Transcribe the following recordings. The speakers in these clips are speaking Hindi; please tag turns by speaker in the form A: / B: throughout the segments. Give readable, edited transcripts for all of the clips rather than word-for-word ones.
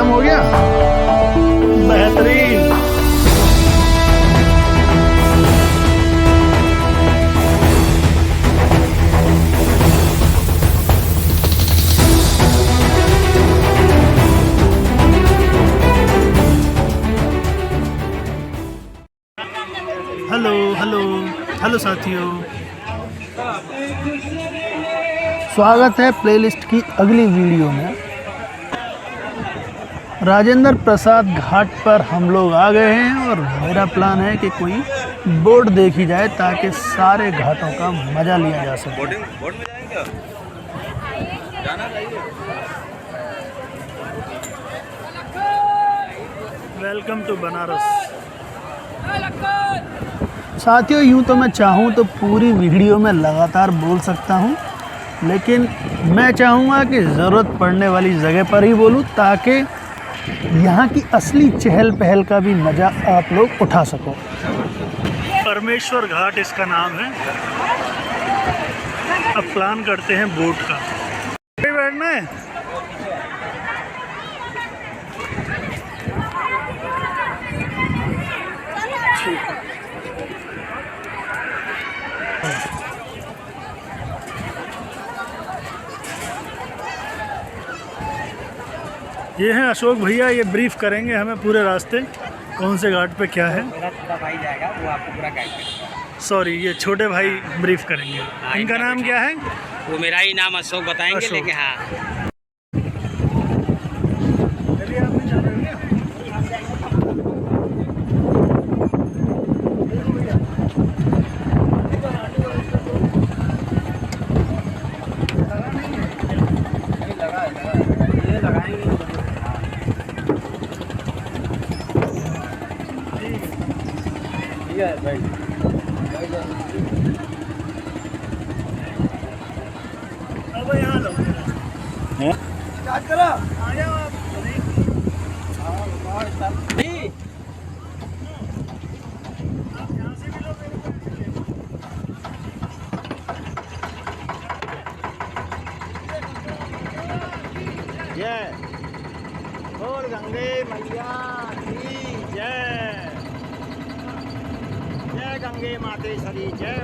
A: काम हो गया, बेहतरीन। हेलो हेलो हेलो साथियों, स्वागत है प्लेलिस्ट की अगली वीडियो में। राजेंद्र प्रसाद घाट पर हम लोग आ गए हैं और मेरा प्लान है कि कोई बोट देखी जाए ताकि सारे घाटों का मज़ा लिया जा सके।
B: बोट में जाएंगे, जाना चाहिए।
A: Welcome to Banaras. साथियों, यूँ तो मैं चाहूँ तो पूरी वीडियो में लगातार बोल सकता हूँ, लेकिन मैं चाहूँगा कि ज़रूरत पड़ने वाली जगह पर ही बोलूँ ताकि यहाँ की असली चहल पहल का भी मज़ा आप लोग उठा सको। परमेश्वर घाट इसका नाम है। अब प्लान करते हैं बोट का। बैठना है। ये हैं अशोक भैया, ये ब्रीफ करेंगे हमें पूरे रास्ते कौन से घाट पे क्या है।
C: मेरा छोटा भाई जाएगा, वो आपको पूरा गाइड करेगा।
A: सॉरी, ये छोटे भाई ब्रीफ करेंगे। इनका नाम क्या है?
C: वो मेरा ही नाम अशोक बताएंगे,
A: अशोक।
C: लेकिन हाँ
A: अब यहाँ लो। क्या करा? आ जाओ आप। जय बोल गंगे मैया की जय। जय गंगे मातेश्वरी, जय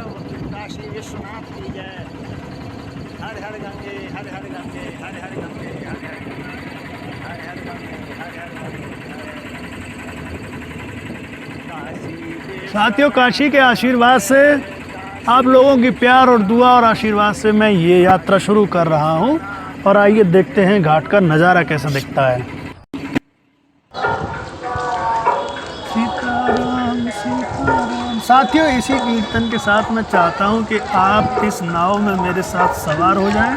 A: काशी विश्वनाथ की जय। हर हर गंगे, हर हर गंगे, हर हर गंगे, हर हर गंगे, हर हर गंगे, हर हर गंगे। साथियों, काशी के आशीर्वाद से, आप लोगों की प्यार और दुआ और आशीर्वाद से मैं ये यात्रा शुरू कर रहा हूँ। और आइए देखते हैं घाट का नज़ारा कैसा दिखता है। सीताराम सीताराम। साथियों, इसी कीर्तन के साथ मैं चाहता हूँ कि आप इस नाव में मेरे साथ सवार हो जाएं।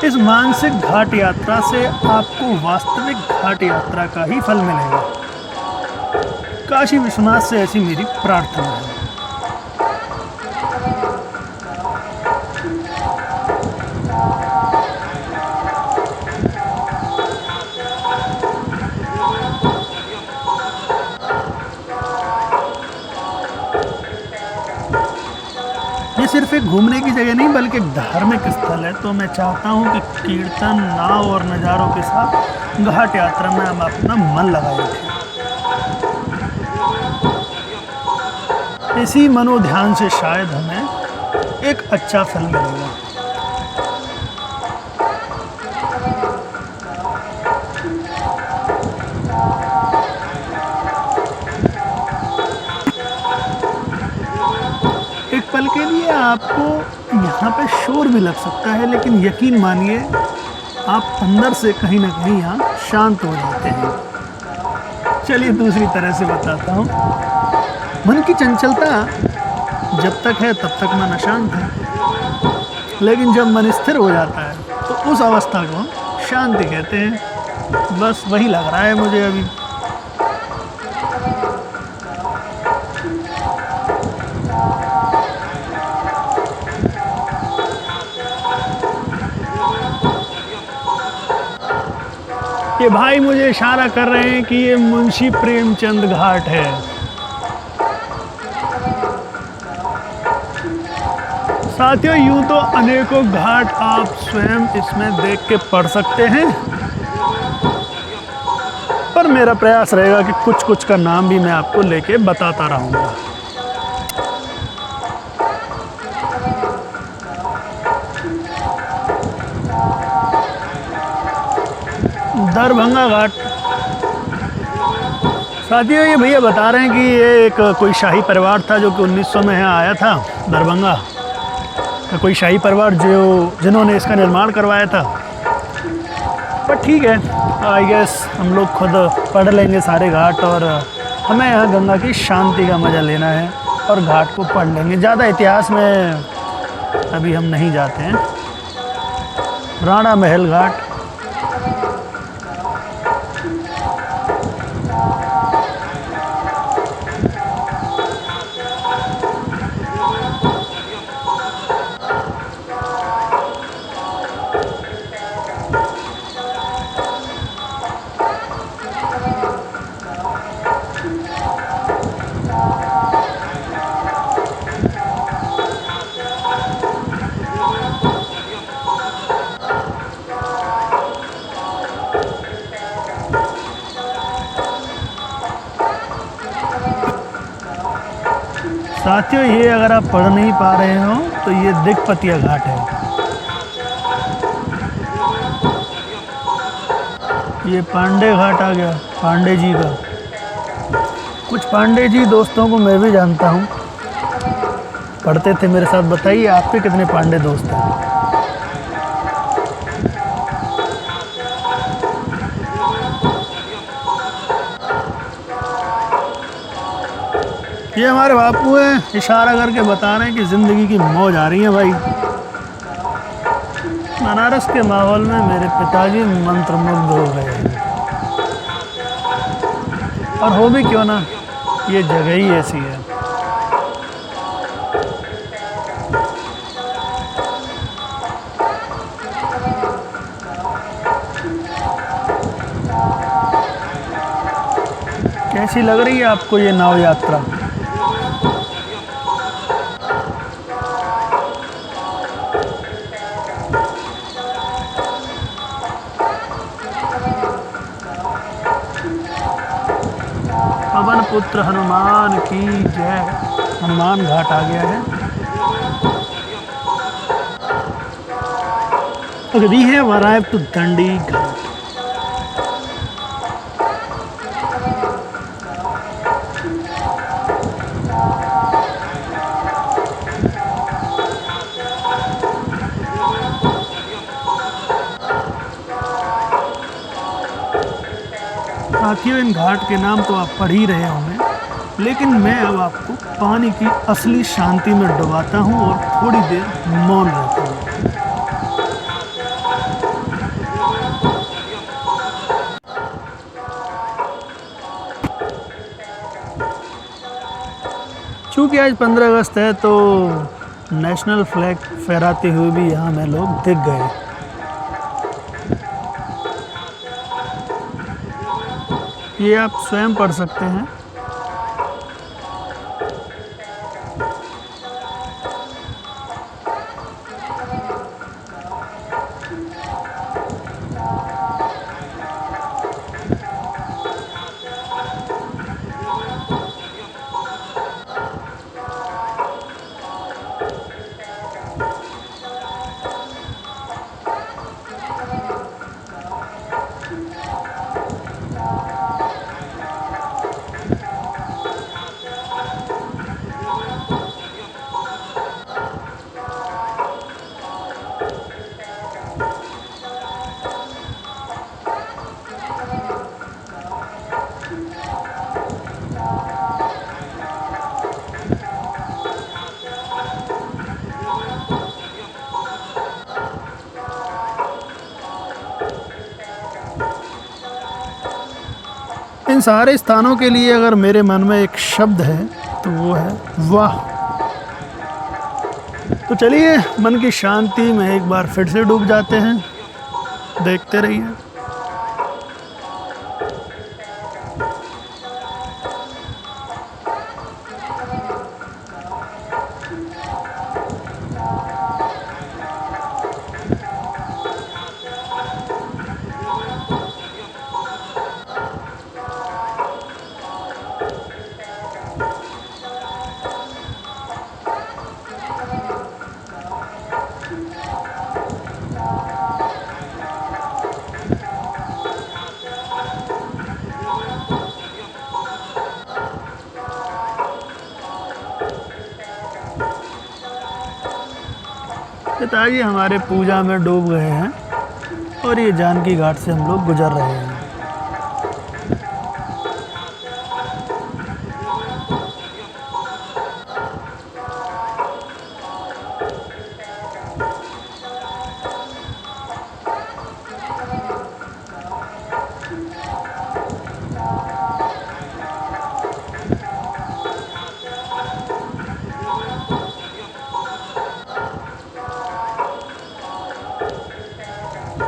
A: इस मानसिक घाट यात्रा से आपको वास्तविक घाट यात्रा का ही फल मिलेगा। काशी विश्वनाथ से ऐसी मेरी प्रार्थना है। ये सिर्फ एक घूमने की जगह नहीं बल्कि एक धार्मिक स्थल है, तो मैं चाहता हूँ कि कीर्तन, नाव और नज़ारों के साथ घाट यात्रा में हम अपना मन लगाए रखें। इसी मनोध्यान से शायद हमें एक अच्छा फल मिलेगा। एक पल के लिए आपको यहाँ पे शोर भी लग सकता है, लेकिन यकीन मानिए आप अंदर से कहीं ना कहीं यहाँ शांत हो जाते हैं। चलिए दूसरी तरह से बताता हूँ। मन की चंचलता जब तक है तब तक मन अशांत है, लेकिन जब मन स्थिर हो जाता है तो उस अवस्था को शांति कहते हैं। बस वही लग रहा है मुझे अभी। ये भाई मुझे इशारा कर रहे हैं कि ये मुंशी प्रेमचंद घाट है। साथियों, यूं तो अनेकों घाट आप स्वयं इसमें देख के पढ़ सकते हैं, पर मेरा प्रयास रहेगा कि कुछ कुछ का नाम भी मैं आपको लेके बताता रहूँगा। दरभंगा घाट। साथियों, ये भैया बता रहे हैं कि ये एक कोई शाही परिवार था जो कि 1900 में यहाँ आया था। दरभंगा का कोई शाही परिवार जिन्होंने इसका निर्माण करवाया था। पर ठीक है, आई गेस हम लोग खुद पढ़ लेंगे सारे घाट, और हमें यहाँ गंगा की शांति का मज़ा लेना है और घाट को पढ़ लेंगे। ज़्यादा इतिहास में अभी हम नहीं जाते हैं। राणा महल घाट। साथियों, ये अगर आप पढ़ नहीं पा रहे हो तो ये दिग्पतिया घाट है। ये पांडे घाट आ गया, पांडे जी का। कुछ पांडे जी दोस्तों को मैं भी जानता हूँ, पढ़ते थे मेरे साथ। बताइए आपके कितने पांडे दोस्त हैं? ये हमारे बापू हैं, इशारा करके बता रहे हैं कि ज़िंदगी की मौज आ रही है भाई। बनारस के माहौल में मेरे पिताजी मंत्रमुग्ध हो गए हैं, और हो भी क्यों ना, ये जगह ही ऐसी है। कैसी लग रही है आपको ये नाव यात्रा? पवन पुत्र हनुमान की जय। हनुमान घाट आ गया है। Okay, we have arrived to Dandi Ghat. साथियों, इन घाट के नाम तो आप पढ़ ही रहे होंगे, लेकिन मैं अब आपको पानी की असली शांति में डुबाता हूँ और थोड़ी देर मौन रहता हूँ। चूँकि आज 15 अगस्त है तो नेशनल फ्लैग फहराते हुए भी यहाँ में लोग दिख गए। ये आप स्वयं पढ़ सकते हैं। इन सारे स्थानों के लिए अगर मेरे मन में एक शब्द है तो वो है वाह। तो चलिए, मन की शांति में एक बार फिर से डूब जाते हैं। देखते रहिए। पिताजी हमारे पूजा में डूब गए हैं और ये जानकी घाट से हम लोग गुजर रहे हैं।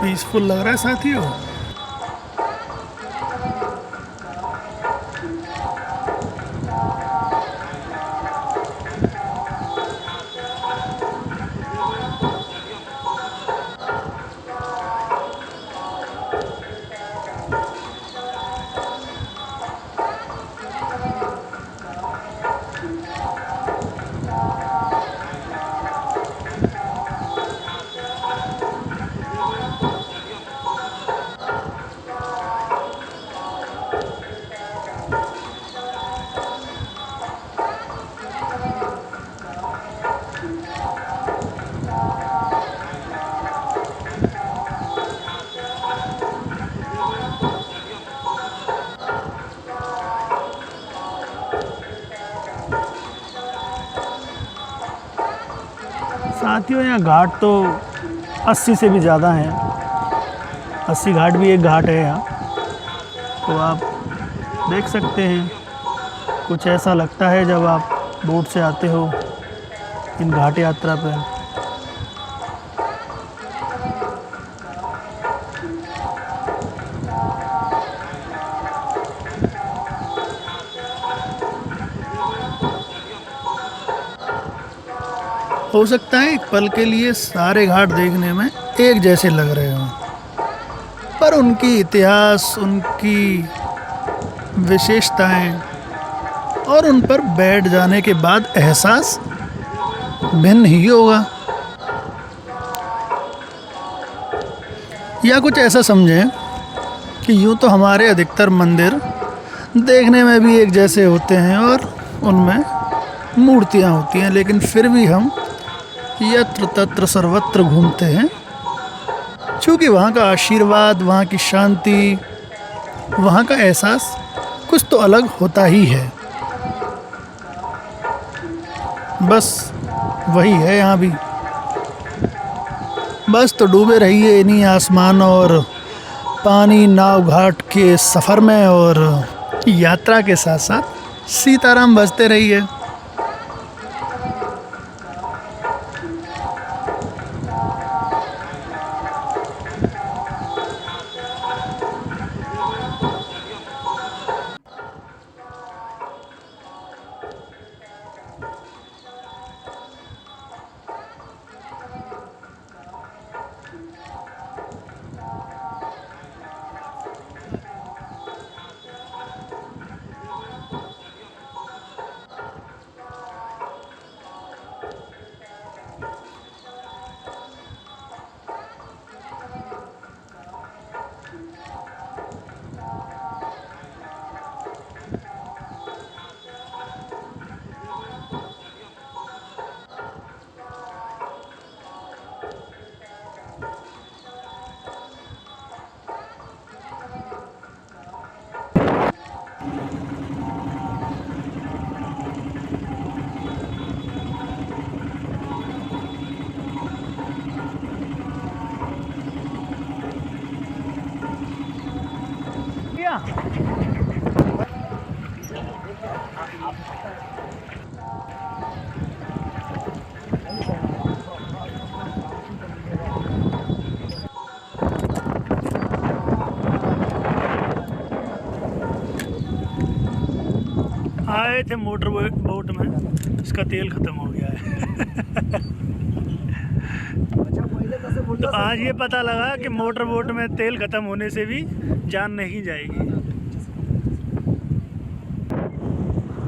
A: पीसफुल लग रहा है साथियों। साथियों यहाँ घाट तो 80 से भी ज़्यादा हैं। 80 घाट भी एक घाट है यहाँ। तो आप देख सकते हैं, कुछ ऐसा लगता है जब आप बोट से आते हो इन घाट यात्रा पे। हो सकता है एक पल के लिए सारे घाट देखने में एक जैसे लग रहे हों, पर उनकी इतिहास, उनकी विशेषताएं और उन पर बैठ जाने के बाद एहसास भिन्न ही होगा। या कुछ ऐसा समझें कि यूँ तो हमारे अधिकतर मंदिर देखने में भी एक जैसे होते हैं और उनमें मूर्तियाँ होती हैं, लेकिन फिर भी हम यत्र तत्र सर्वत्र घूमते हैं, क्योंकि वहाँ का आशीर्वाद, वहाँ की शांति, वहाँ का एहसास कुछ तो अलग होता ही है। बस वही है यहाँ भी। बस तो डूबे रहिए इन्हीं आसमान और पानी नाव घाट के सफ़र में, और यात्रा के साथ साथ सीताराम बजते रहिए। आए थे मोटर बोट में, इसका तेल ख़त्म हो गया है। तो आज ये पता लगा कि मोटर बोट में तेल ख़त्म होने से भी जान नहीं जाएगी।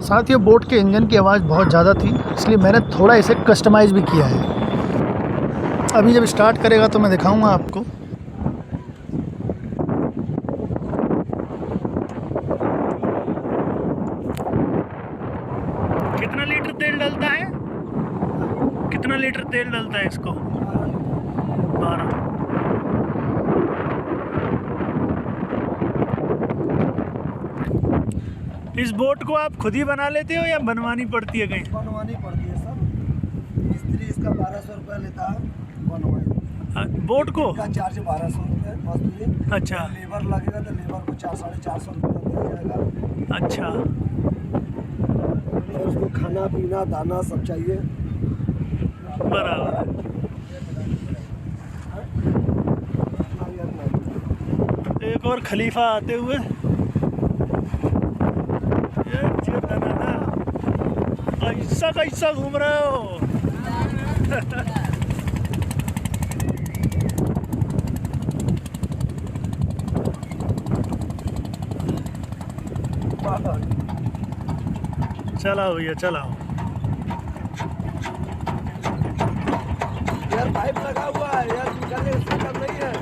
A: साथियों, बोट के इंजन की आवाज़ बहुत ज़्यादा थी, इसलिए मैंने थोड़ा इसे कस्टमाइज़ भी किया है। अभी जब स्टार्ट करेगा तो मैं दिखाऊंगा आपको। कितना लीटर तेल डलता है? कितना लीटर तेल डलता है इसको? 12। इस बोट को आप खुद ही बना लेते हो या बनवानी पड़ती है कहीं?
B: बनवानी पड़ती है सर, मिस्त्री इसका 1200 रुपये लेता है बनवाए।
A: बोट को
B: का चार्ज 1200 रुपये मजदूरी।
A: अच्छा
B: लेबर लगेगा तो लेबर को 400-450 रुपये दिया जाएगा।
A: अच्छा।
B: फिर उसको खाना पीना दाना सब चाहिए।
A: बराबर। एक और खलीफा आते हुए, कैसा कैसा घूम रहे हो? चलाओ भैया चलाओ।
B: यार पाइप लगा हुआ है यार, निकलने इसका काम नहीं है।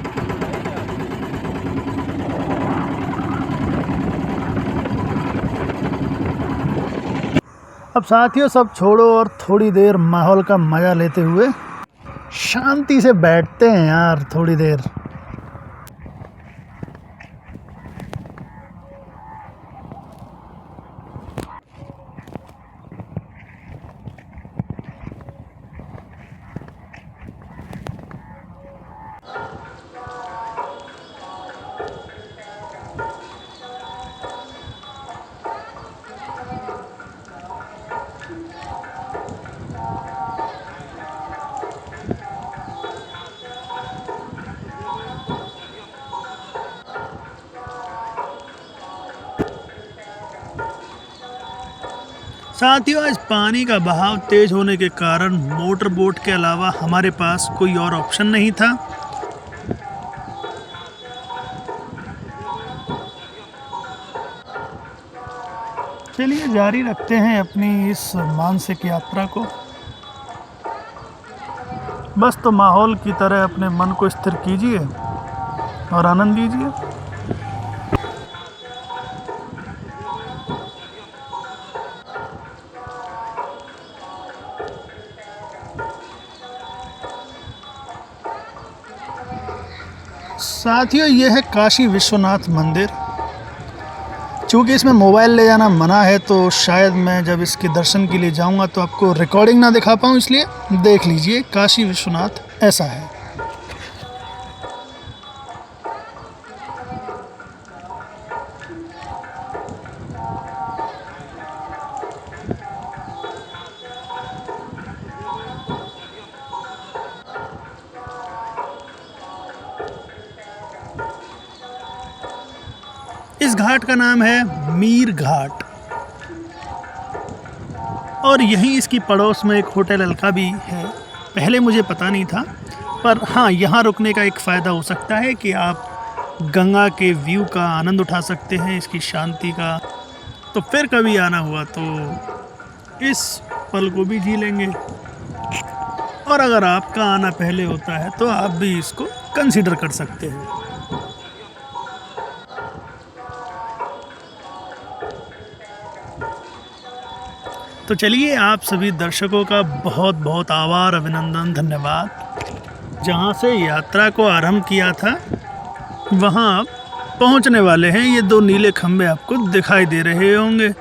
A: अब साथियों सब छोड़ो और थोड़ी देर माहौल का मज़ा लेते हुए शांति से बैठते हैं यार थोड़ी देर। साथियों आज पानी का बहाव तेज होने के कारण मोटर बोट के अलावा हमारे पास कोई और ऑप्शन नहीं था। चलिए जारी रखते हैं अपनी इस मानसिक यात्रा को। बस तो माहौल की तरह अपने मन को स्थिर कीजिए और आनंद लीजिए। साथियों यह है काशी विश्वनाथ मंदिर। चूँकि इसमें मोबाइल ले जाना मना है तो शायद मैं जब इसके दर्शन के लिए जाऊंगा तो आपको रिकॉर्डिंग ना दिखा पाऊँ, इसलिए देख लीजिए काशी विश्वनाथ ऐसा है। इस घाट का नाम है मीर घाट और यहीं इसकी पड़ोस में एक होटल अलका भी है। पहले मुझे पता नहीं था, पर हाँ यहाँ रुकने का एक फ़ायदा हो सकता है कि आप गंगा के व्यू का आनंद उठा सकते हैं, इसकी शांति का। तो फिर कभी आना हुआ तो इस पल को भी जी लेंगे। और अगर आपका आना पहले होता है तो आप भी इसको कंसीडर कर सकते हैं। तो चलिए आप सभी दर्शकों का बहुत बहुत आभार, अभिनंदन, धन्यवाद। जहाँ से यात्रा को आरंभ किया था वहाँ आप पहुँचने वाले हैं। ये दो नीले खंबे आपको दिखाई दे रहे होंगे।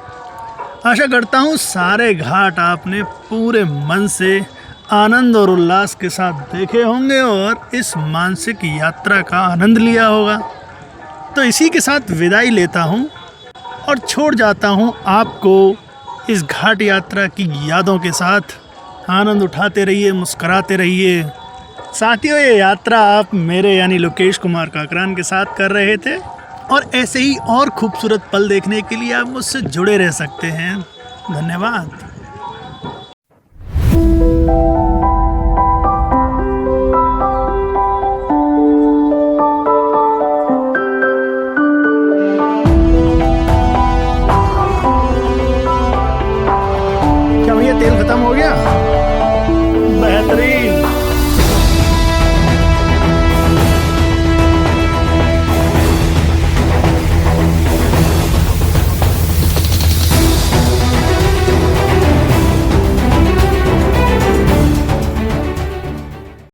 A: आशा करता हूँ सारे घाट आपने पूरे मन से आनंद और उल्लास के साथ देखे होंगे और इस मानसिक यात्रा का आनंद लिया होगा। तो इसी के साथ विदाई लेता हूँ और छोड़ जाता हूँ आपको इस घाट यात्रा की यादों के साथ। आनंद उठाते रहिए, मुस्कुराते रहिए। साथियों ये यात्रा आप मेरे यानी लोकेश कुमार काकरान के साथ कर रहे थे और ऐसे ही और खूबसूरत पल देखने के लिए आप मुझसे जुड़े रह सकते हैं। धन्यवाद।